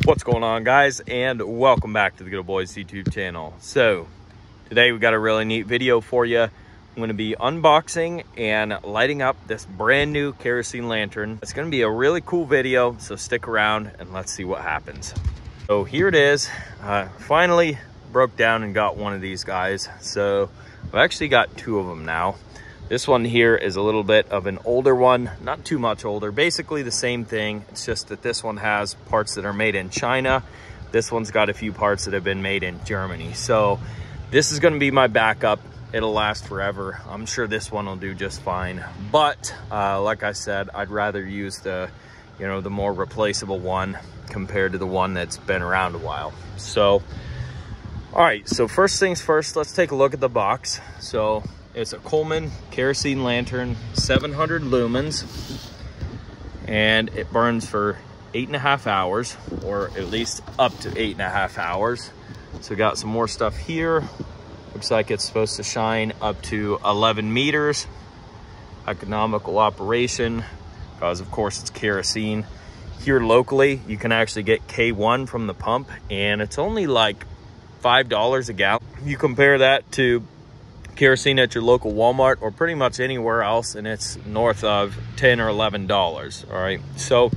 What's going on, guys, and welcome back to the Goodol'boys YouTube channel. So today we got a really neat video for you. I'm going to be unboxing and lighting up this brand new kerosene lantern. It's going to be a really cool video, so stick around and let's see what happens. So here it is. Finally broke down and got one of these guys. So I've actually got two of them now. This one here is a little bit of an older one, not too much older, basically the same thing. It's just that this one has parts that are made in China. This one's got a few parts that have been made in Germany. So this is going to be my backup. It'll last forever. I'm sure this one will do just fine. But like I said, I'd rather use the more replaceable one compared to the one that's been around a while. So, all right, so first things first, let's take a look at the box. So it's a Coleman kerosene lantern, 700 lumens, and it burns for 8.5 hours, or at least up to 8.5 hours. So we got some more stuff here. Looks like it's supposed to shine up to 11 meters. Economical operation, because of course it's kerosene. Here locally, you can actually get K1 from the pump, and it's only like $5 a gallon. You compare that to kerosene at your local Walmart or pretty much anywhere else, and it's north of $10 or $11. All right, so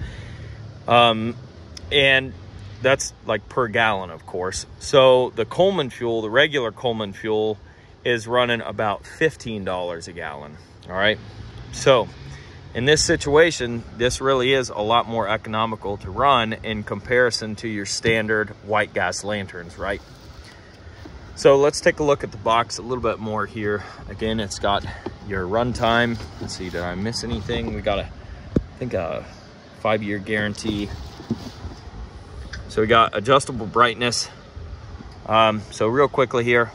and that's like per gallon, of course. So the Coleman fuel, the regular Coleman fuel, is running about $15 a gallon. All right, so in this situation, this really is a lot more economical to run in comparison to your standard white gas lanterns, right? So let's take a look at the box a little bit more here. Again, it's got your runtime. Let's see, did I miss anything? We got I think a 5-year guarantee. So we got adjustable brightness. So real quickly here,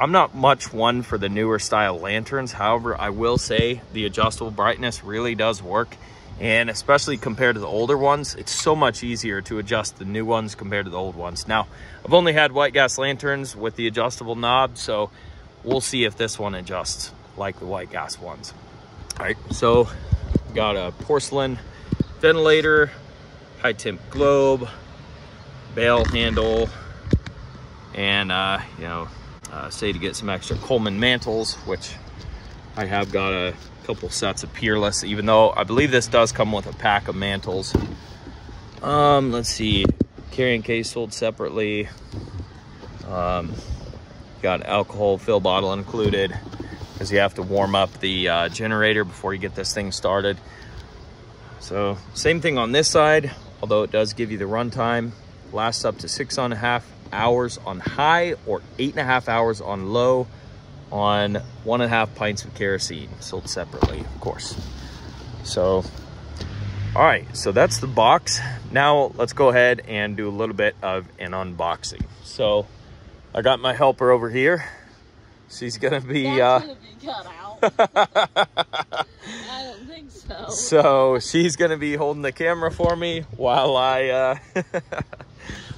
I'm not much one for the newer style lanterns. However, I will say the adjustable brightness really does work. And especially compared to the older ones, it's so much easier to adjust the new ones compared to the old ones. Now, I've only had white gas lanterns with the adjustable knob, so we'll see if this one adjusts like the white gas ones. All right, so got a porcelain ventilator, high temp globe, bail handle, and say to get some extra Coleman mantles, which I have got a couple sets of Peerless, even though I believe this does come with a pack of mantles. Let's see, carrying case sold separately. Got an alcohol fill bottle included, because you have to warm up the generator before you get this thing started. So same thing on this side, although it does give you the runtime. Lasts up to 6.5 hours on high or 8.5 hours on low, on 1.5 pints of kerosene, sold separately, of course. So, all right, so that's the box. Now let's go ahead and do a little bit of an unboxing. So I got my helper over here. She's gonna be that's gonna be cut out. I don't think so. So she's gonna be holding the camera for me while I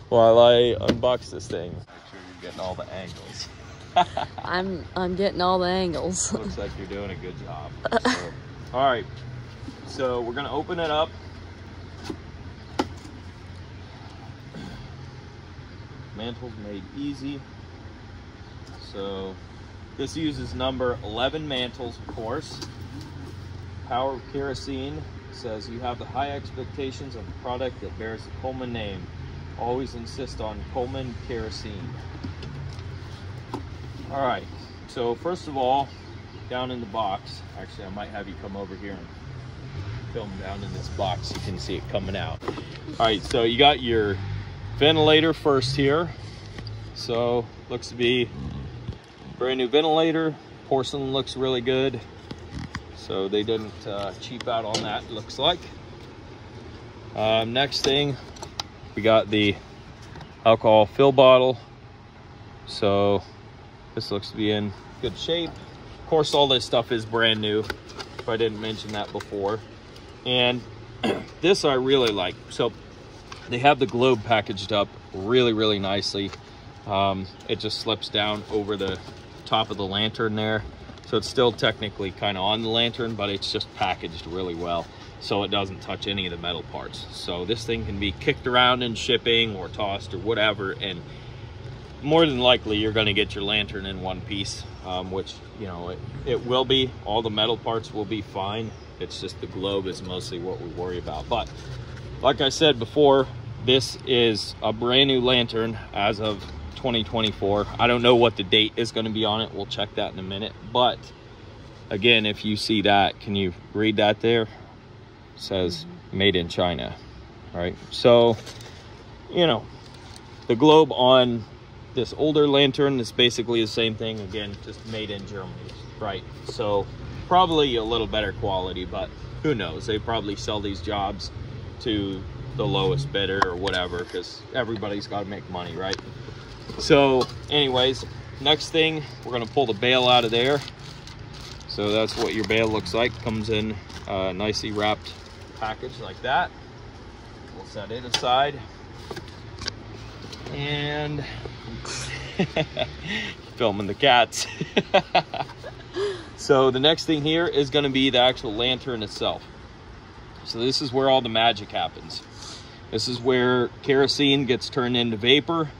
while I unbox this thing. Make sure you're getting all the angles. I'm getting all the angles. Looks like you're doing a good job. So, all right, so we're gonna open it up. Mantles made easy. So this uses number 11 mantles, of course. Power of kerosene says you have the high expectations of the product that bears the Coleman name. Always insist on Coleman kerosene. All right, so first of all, down in the box, actually I might have you come over here and film down in this box so you can see it coming out. All right, so you got your ventilator first here. So looks to be a brand new ventilator. Porcelain looks really good. So they didn't cheap out on that, it looks like. Next thing, we got the alcohol fill bottle. So this looks to be in good shape. Of course, all this stuff is brand new, if I didn't mention that before. And this I really like. So they have the globe packaged up really, really nicely. It just slips down over the top of the lantern there. So it's still technically kind of on the lantern, but it's just packaged really well. so it doesn't touch any of the metal parts. So this thing can be kicked around in shipping or tossed or whatever, and more than likely you're going to get your lantern in one piece, which, you know, it will be. All the metal parts will be fine. It's just the globe is mostly what we worry about. But like I said before, this is a brand new lantern as of 2024. I don't know what the date is going to be on it. We'll check that in a minute. But again, if you see that, can you read that there? It says made in China. All right, so, you know, the globe on this older lantern is basically the same thing. Again, just made in Germany, right? So probably a little better quality, but who knows? They probably sell these jobs to the lowest bidder or whatever, because everybody's got to make money, right? So anyways, next thing, we're going to pull the bail out of there. So that's what your bail looks like. Comes in a nicely wrapped package like that. We'll set it aside. And filming the cats. So the next thing here is going to be the actual lantern itself. So this is where all the magic happens. This is where kerosene gets turned into vapor,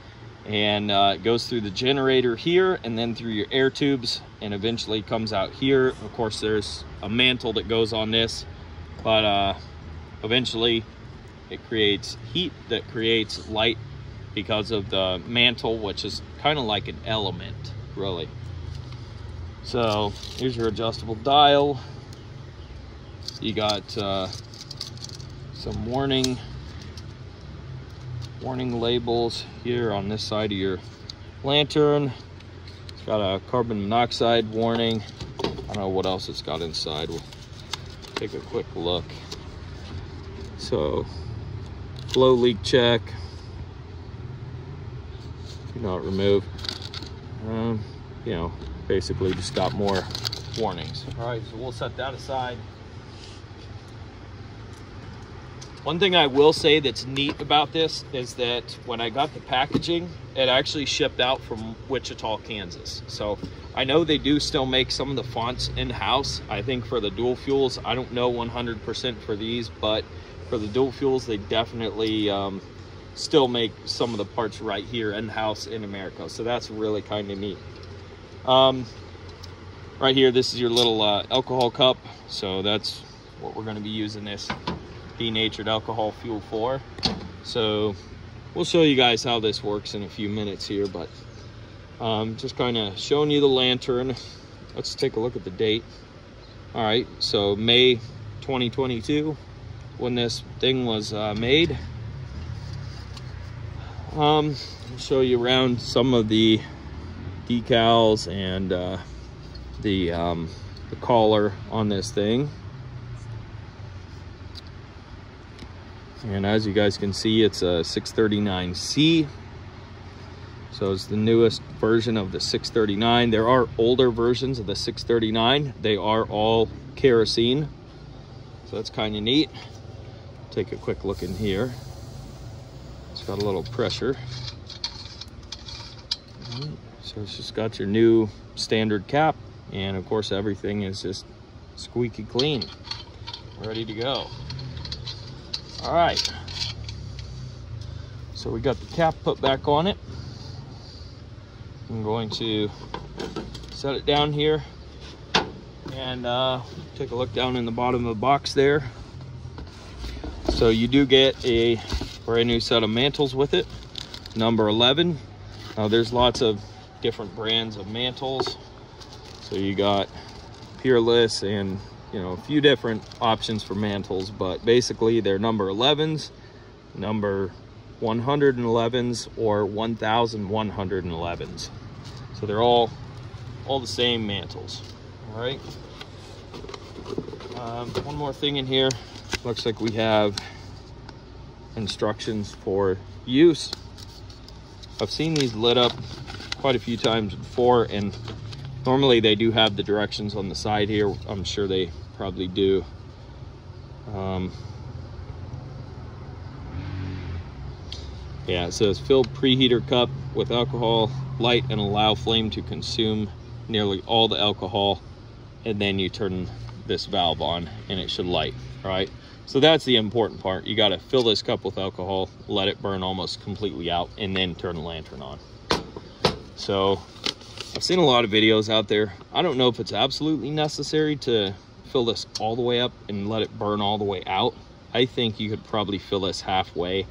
and it goes through the generator here and then through your air tubes and eventually comes out here. Of course, there's a mantle that goes on this, but eventually it creates heat that creates light because of the mantle, which is kind of like an element, really. So here's your adjustable dial. You got some warning labels here on this side of your lantern. It's got a carbon monoxide warning. I don't know what else it's got inside. We'll take a quick look. So, flow leak check. Do not remove. You know, basically just got more warnings. All right, so we'll set that aside. One thing I will say that's neat about this is that when I got the packaging, it actually shipped out from Wichita, Kansas. So I know they do still make some of the fonts in-house. I think for the dual fuels, I don't know 100% for these, but for the dual fuels, they definitely still make some of the parts right here in-house in America. So that's really kind of neat. Right here, this is your little alcohol cup. So that's what we're going to be using this denatured alcohol fuel for. So we'll show you guys how this works in a few minutes here, but just kind of showing you the lantern. Let's take a look at the date. All right, so May 2022 when this thing was made. I'll show you around some of the decals and the collar on this thing. And as you guys can see, it's a 639C. So it's the newest version of the 639. There are older versions of the 639. They are all kerosene. So that's kind of neat. Take a quick look in here. It's got a little pressure. So it's just got your new standard cap. And of course, everything is just squeaky clean. Ready to go. All right, so we got the cap put back on it. I'm going to set it down here and take a look down in the bottom of the box there. So you do get a brand new set of mantles with it, number 11. Now there's lots of different brands of mantles. So you got Peerless and, you know, a few different options for mantles, but basically they're number 11s, number 111s, or 1111s. So they're all the same mantles. All right. One more thing in here. Looks like we have instructions for use. I've seen these lit up quite a few times before, and normally they do have the directions on the side here. I'm sure they probably do. Yeah, it says fill preheater cup with alcohol, light and allow flame to consume nearly all the alcohol, and then you turn this valve on and it should light. All right, So that's the important part. You got to fill this cup with alcohol, let it burn almost completely out, and then turn the lantern on. So I've seen a lot of videos out there. I don't know if it's absolutely necessary to fill this all the way up and let it burn all the way out. I think you could probably fill this halfway,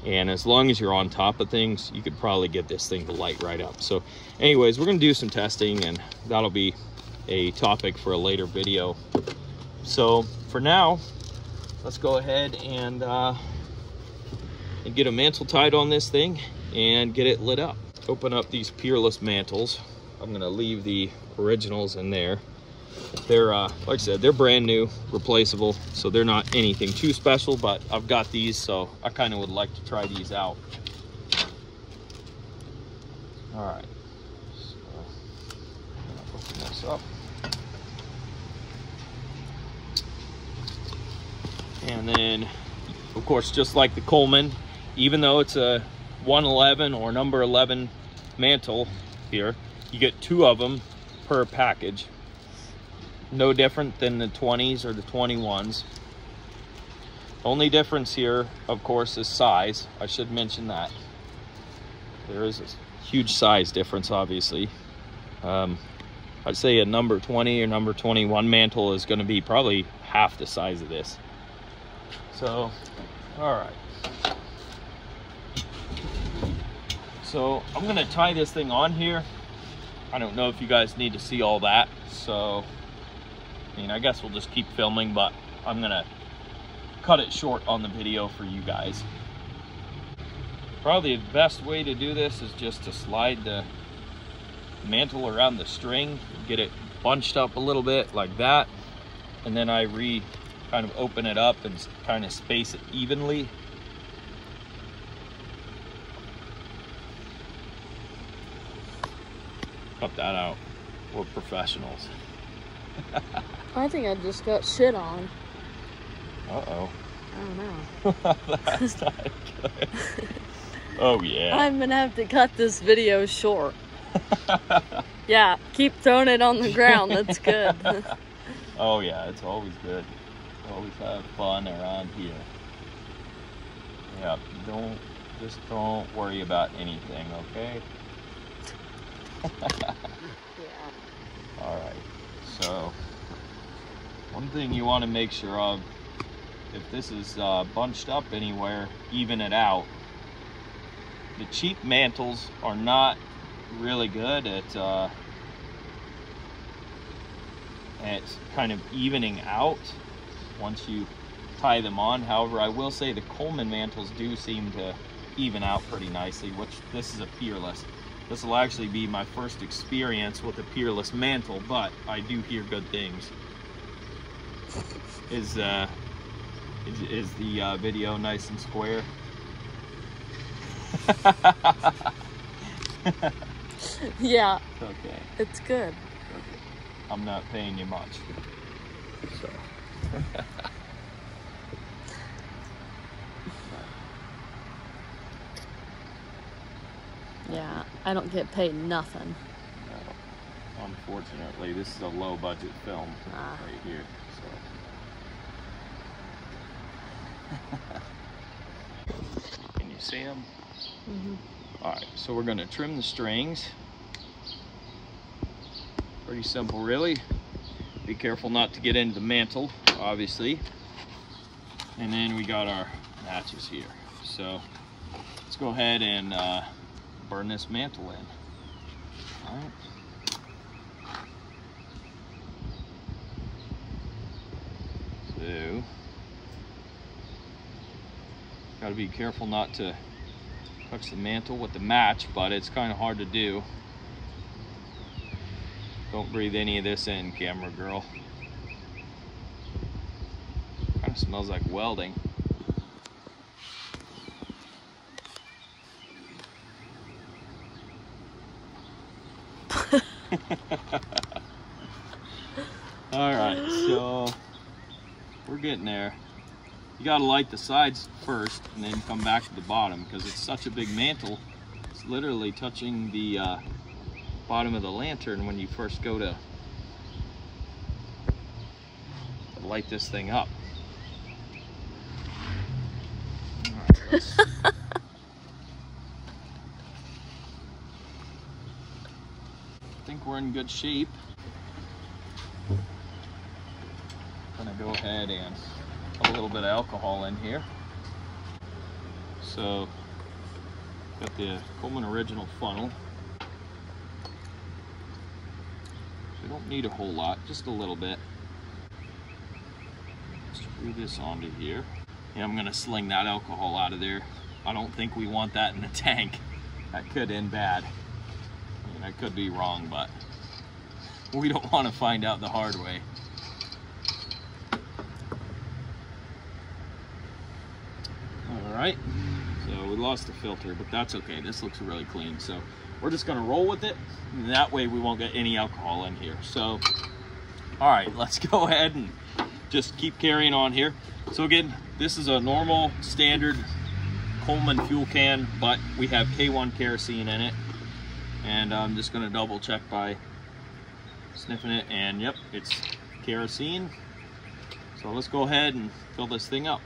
and as long as you're on top of things, you could probably get this thing to light right up. So anyways, we're gonna do some testing, and that'll be a topic for a later video. So for now, let's go ahead and get a mantle tied on this thing and get it lit up. Open up these Peerless mantles. I'm gonna leave the originals in there. They're, like I said, they're brand new, replaceable, so they're not anything too special, but I've got these, so I kind of would like to try these out. All right, so I'm gonna open this up. And then, of course, just like the Coleman, even though it's a 111 or number 11 mantle here, you get 2 of them per package. No different than the 20s or the 21s. Only difference here, of course, is size. I should mention that. There is a huge size difference, obviously. I'd say a number 20 or number 21 mantle is going to be probably half the size of this. So, all right. So I'm going to tie this thing on here. I don't know if you guys need to see all that, so I mean, I guess we'll just keep filming, but I'm gonna cut it short on the video for you guys. Probably the best way to do this is just to slide the mantle around the string, get it bunched up a little bit like that, and then I kind of open it up and kind of space it evenly. Cut that out. We're professionals. I think I just got shit on. Uh-oh. I don't know. That's not good. Oh, yeah. I'm gonna have to cut this video short. Yeah, keep throwing it on the ground. That's good. Oh, yeah, it's always good. Always have fun around here. Yeah, just don't worry about anything, okay? Yeah. All right. So, one thing you want to make sure of, if this is bunched up anywhere, even it out. The cheap mantles are not really good at kind of evening out once you tie them on. However, I will say the Coleman mantles do seem to even out pretty nicely, which this is a Peerless. This will actually be my first experience with a Peerless mantle, but I do hear good things. Is the video nice and square? Yeah. Okay. It's good. Okay. I'm not paying you much. So. Yeah, I don't get paid nothing. No. Unfortunately, this is a low budget film right here. So. Can you see them? Mm-hmm. All right, so we're going to trim the strings. Pretty simple, really. Be careful not to get into the mantle, obviously. And then we got our matches here. So let's go ahead and burn this mantle in. All right. So, got to be careful not to touch the mantle with the match, but it's kind of hard to do. Don't breathe any of this in, camera girl. Kind of smells like welding. All right, so we're getting there. You gotta light the sides first and then come back to the bottom because it's such a big mantle. It's literally touching the bottom of the lantern when you first go to light this thing up. let's... I think we're in good shape. Gonna go ahead and put a little bit of alcohol in here. So, got the Coleman original funnel. We don't need a whole lot, just a little bit. Screw this onto here. And I'm gonna sling that alcohol out of there. I don't think we want that in the tank. That could end bad. I mean, I could be wrong, but we don't want to find out the hard way. All right, so we lost the filter, but that's okay. This looks really clean. So we're just gonna roll with it, and that way we won't get any alcohol in here. So, all right, let's go ahead and just keep carrying on here. So again, this is a normal standard Coleman fuel can, but we have K1 kerosene in it. And I'm just gonna double check by sniffing it, and yep, it's kerosene. So let's go ahead and fill this thing up.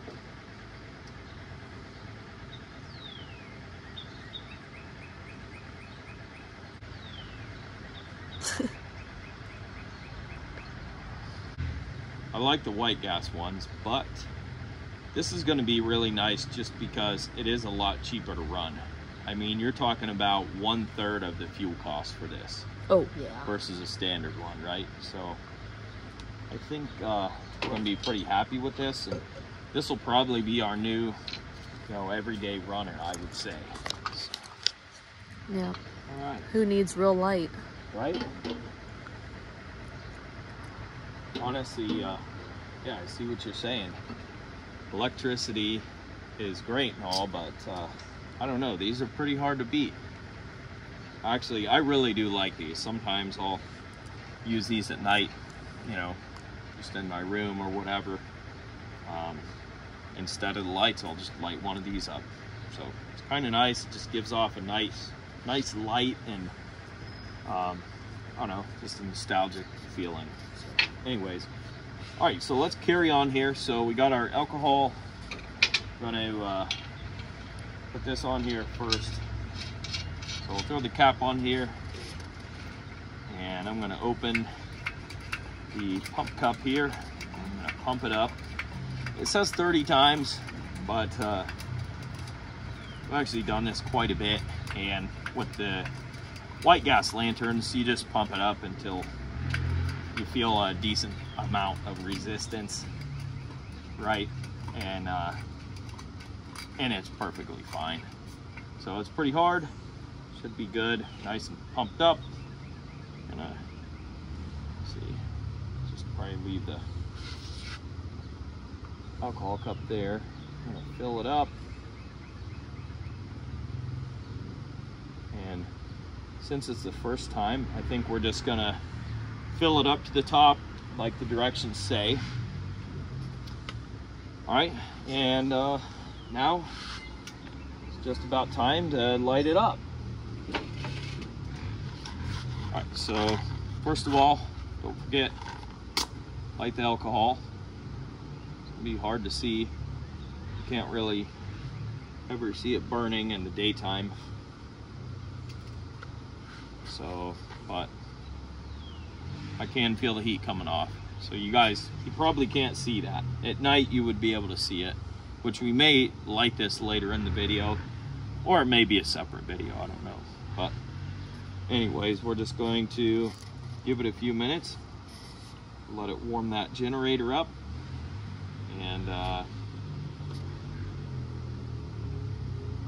I like the white gas ones, but this is going to be really nice just because it is a lot cheaper to run. I mean, you're talking about 1/3 of the fuel cost for this. Oh, yeah. Versus a standard one, right? So I think we're going to be pretty happy with this, and this will probably be our new, everyday runner, I would say. Yeah. All right. Who needs real light? Right? Honestly, yeah, I see what you're saying. Electricity is great and all, but I don't know, these are pretty hard to beat. Actually, I really do like these. Sometimes I'll use these at night, just in my room or whatever. Instead of the lights, I'll just light one of these up. So it's kind of nice. It just gives off a nice light, and I don't know, just a nostalgic feeling. So anyways, all right, so let's carry on here. So we got our alcohol. I'm gonna put this on here first. So we'll throw the cap on here, and I'm gonna open the pump cup here. I'm gonna pump it up. It says 30 times, but I've actually done this quite a bit, and with the white gas lanterns, you just pump it up until you feel a decent amount of resistance, right? And it's perfectly fine. So it's pretty hard, should be good, nice and pumped up. Gonna see, just probably leave the alcohol cup there. I'm gonna fill it up, and since it's the first time, I think we're just gonna fill it up to the top like the directions say. All right, and now it's just about time to light it up. All right, so first of all, don't forget, light the alcohol. It's gonna be hard to see. You can't really ever see it burning in the daytime. So, but I can feel the heat coming off. So you guys, you probably can't see that. At night you would be able to see it, which we may light this later in the video, or it may be a separate video, I don't know. But anyways, we're just going to give it a few minutes, let it warm that generator up, and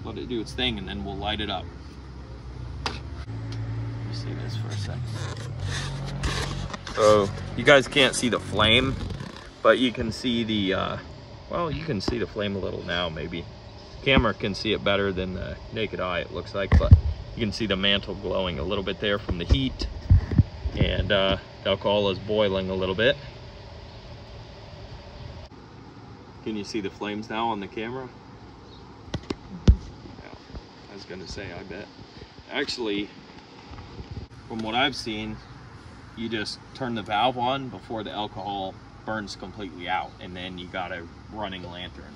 let it do its thing, and then we'll light it up. Let me see this for a second. So you guys can't see the flame, but you can see the, well, you can see the flame a little now, maybe. Camera can see it better than the naked eye, it looks like, but you can see the mantle glowing a little bit there from the heat, and the alcohol is boiling a little bit. Can you see the flames now on the camera? Yeah, I was gonna say, I bet. Actually, from what I've seen, you just turn the valve on before the alcohol burns completely out, and then you got a running lantern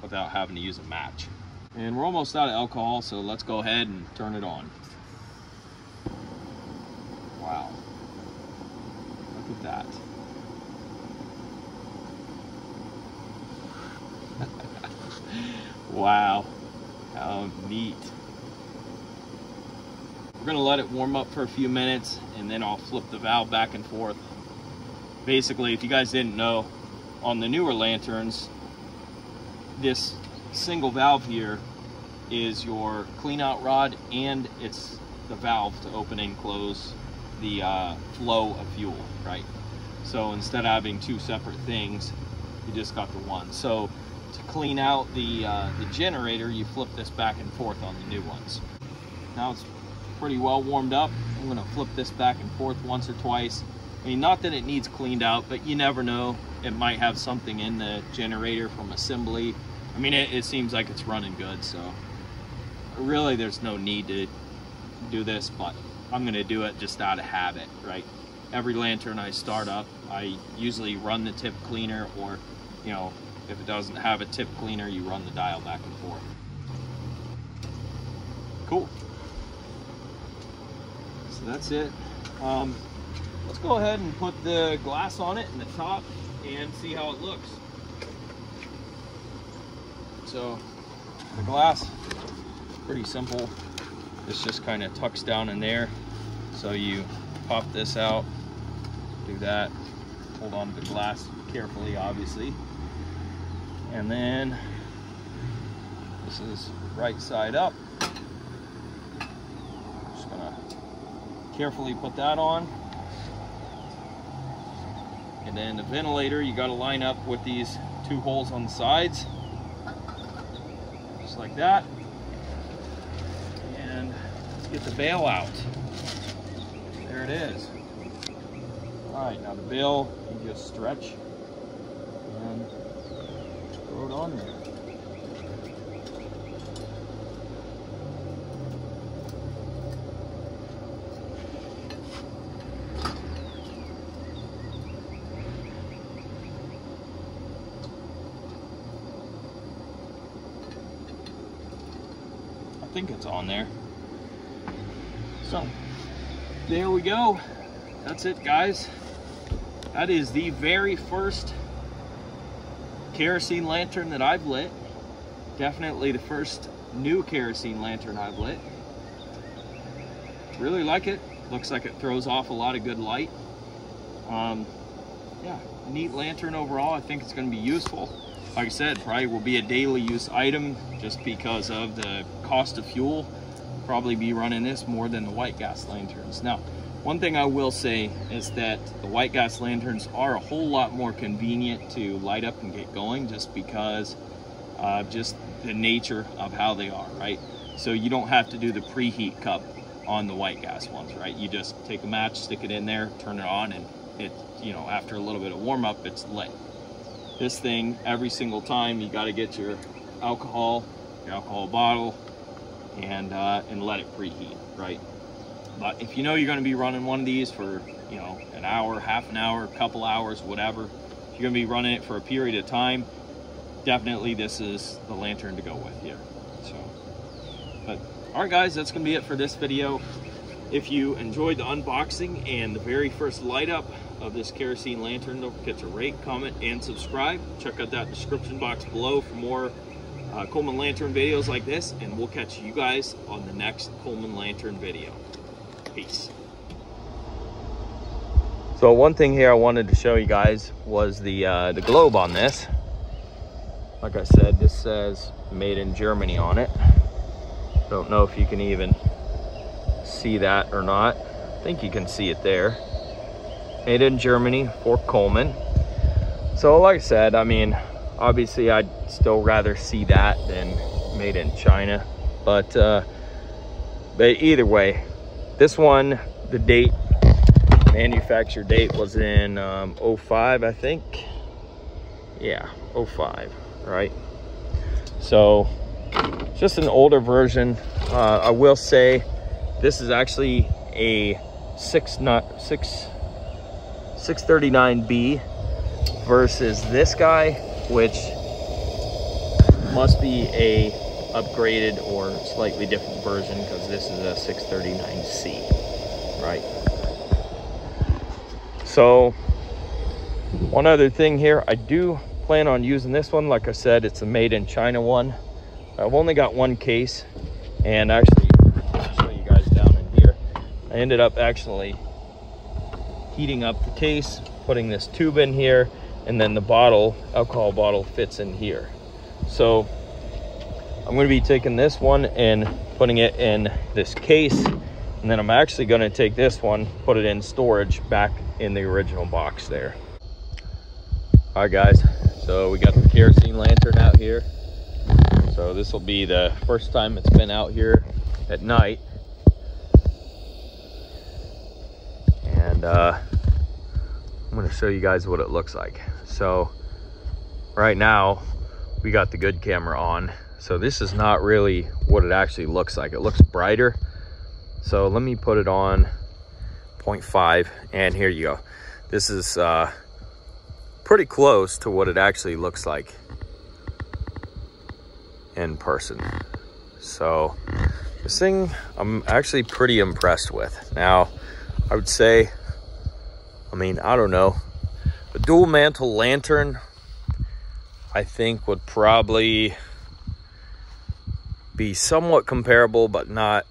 without having to use a match. And we're almost out of alcohol, so let's go ahead and turn it on. Wow. Look at that. Wow. How neat. We're gonna let it warm up for a few minutes, and then I'll flip the valve back and forth. Basically, if you guys didn't know, on the newer lanterns, this single valve here is your clean out rod, and it's the valve to open and close the flow of fuel, right? So instead of having two separate things, you just got the one. So to clean out the generator, you flip this back and forth on the new ones. Now it's pretty well warmed up. I'm gonna flip this back and forth once or twice. I mean, not that it needs cleaned out, but you never know. It might have something in the generator from assembly. I mean, it seems like it's running good, so really there's no need to do this, but I'm gonna do it just out of habit, right? Every lantern I start up, I usually run the tip cleaner, or, you know, if it doesn't have a tip cleaner, you run the dial back and forth. Cool. So that's it. Let's go ahead and put the glass on it in the top and see how it looks. So the glass, pretty simple. This just kind of tucks down in there. So you pop this out, do that, hold on to the glass carefully, obviously. And then this is right side up. Just gonna carefully put that on. And then the ventilator, you got to line up with these two holes on the sides, just like that. And let's get the bail out. There it is. All right, now the bail, you just stretch and throw it on there. I think it's on there. So there we go. That's it, guys. That is the very first kerosene lantern that I've lit. Definitely the first new kerosene lantern I've lit. Really like it. Looks like it throws off a lot of good light. Yeah, neat lantern overall. I think it's going to be useful. Like I said, probably will be a daily use item just because of the cost of fuel. Probably be running this more than the white gas lanterns. Now, one thing I will say is that the white gas lanterns are a whole lot more convenient to light up and get going, just because just the nature of how they are, right? So you don't have to do the preheat cup on the white gas ones, right? You just take a match, stick it in there, turn it on, and it, you know, after a little bit of warm up, it's lit. This thing, every single time, you got to get your alcohol bottle, and let it preheat, right? But if you know you're going to be running one of these for, you know, an hour, half an hour, a couple hours, whatever, if you're going to be running it for a period of time, definitely this is the lantern to go with here. So, but all right, guys, that's going to be it for this video. If you enjoyed the unboxing and the very first light up of this kerosene lantern, don't forget to rate, comment, and subscribe. Check out that description box below for more Coleman lantern videos like this, and we'll catch you guys on the next Coleman lantern video. Peace. So one thing here I wanted to show you guys was the globe on this. Like I said, this says made in Germany on it. Don't know if you can even see that or not. I think you can see it there. Made in Germany for Coleman. So like I said, I mean, obviously I'd still rather see that than made in China. But either way, this one, the date, manufacture date was in 05, I think. Yeah, 05, right? So just an older version. I will say this is actually a 639B versus this guy, which must be a upgraded or slightly different version, because this is a 639C, right? So one other thing here, I do plan on using this one. Like I said, it's a made in China one. I've only got one case, and actually I'll show you guys down in here. I ended up actually heating up the case, putting this tube in here, and then the bottle, alcohol bottle, fits in here. So I'm going to be taking this one and putting it in this case, and then I'm actually going to take this one, put it in storage back in the original box there. All right guys, so we got the kerosene lantern out here. So this will be the first time it's been out here at night. And I'm going to show you guys what it looks like. So right now we got the good camera on. So this is not really what it actually looks like. It looks brighter. So let me put it on 0.5, and here you go. This is pretty close to what it actually looks like in person. So this thing I'm actually pretty impressed with. Now I would say, I mean, I don't know, a dual mantle lantern I think would probably be somewhat comparable, but not,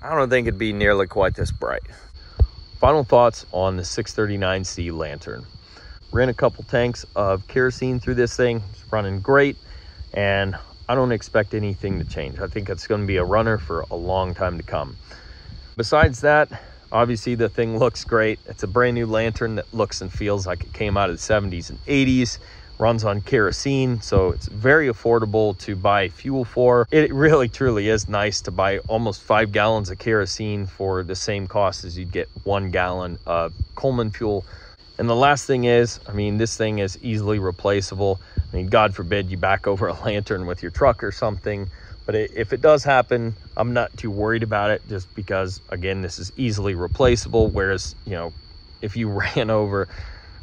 I don't think it'd be nearly quite this bright. Final thoughts on the 639C lantern. Ran a couple tanks of kerosene through this thing. It's running great, and I don't expect anything to change. I think it's going to be a runner for a long time to come. Besides that, obviously the thing looks great. It's a brand new lantern that looks and feels like it came out of the 70s and 80s. Runs on kerosene, so it's very affordable to buy fuel for. It really truly is nice to buy almost 5 gallons of kerosene for the same cost as you'd get 1 gallon of Coleman fuel. And the last thing is, I mean, this thing is easily replaceable. I mean, God forbid you back over a lantern with your truck or something, but if it does happen, I'm not too worried about it, just because again, this is easily replaceable. Whereas, you know, if you ran over,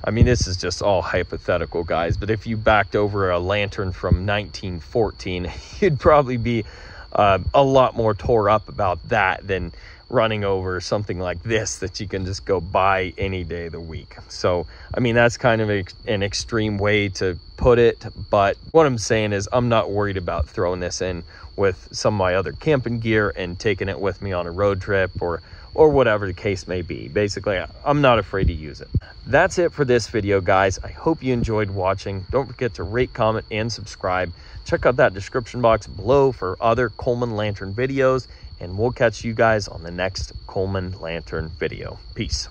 I mean, this is just all hypothetical, guys, but if you backed over a lantern from 1914, you'd probably be a lot more tore up about that than running over something like this that you can just go buy any day of the week. So, I mean, that's kind of an extreme way to put it, but what I'm saying is I'm not worried about throwing this in with some of my other camping gear and taking it with me on a road trip or whatever the case may be. Basically, I'm not afraid to use it. That's it for this video, guys. I hope you enjoyed watching. Don't forget to rate, comment, and subscribe. Check out that description box below for other Coleman lantern videos, and we'll catch you guys on the next Coleman lantern video. Peace.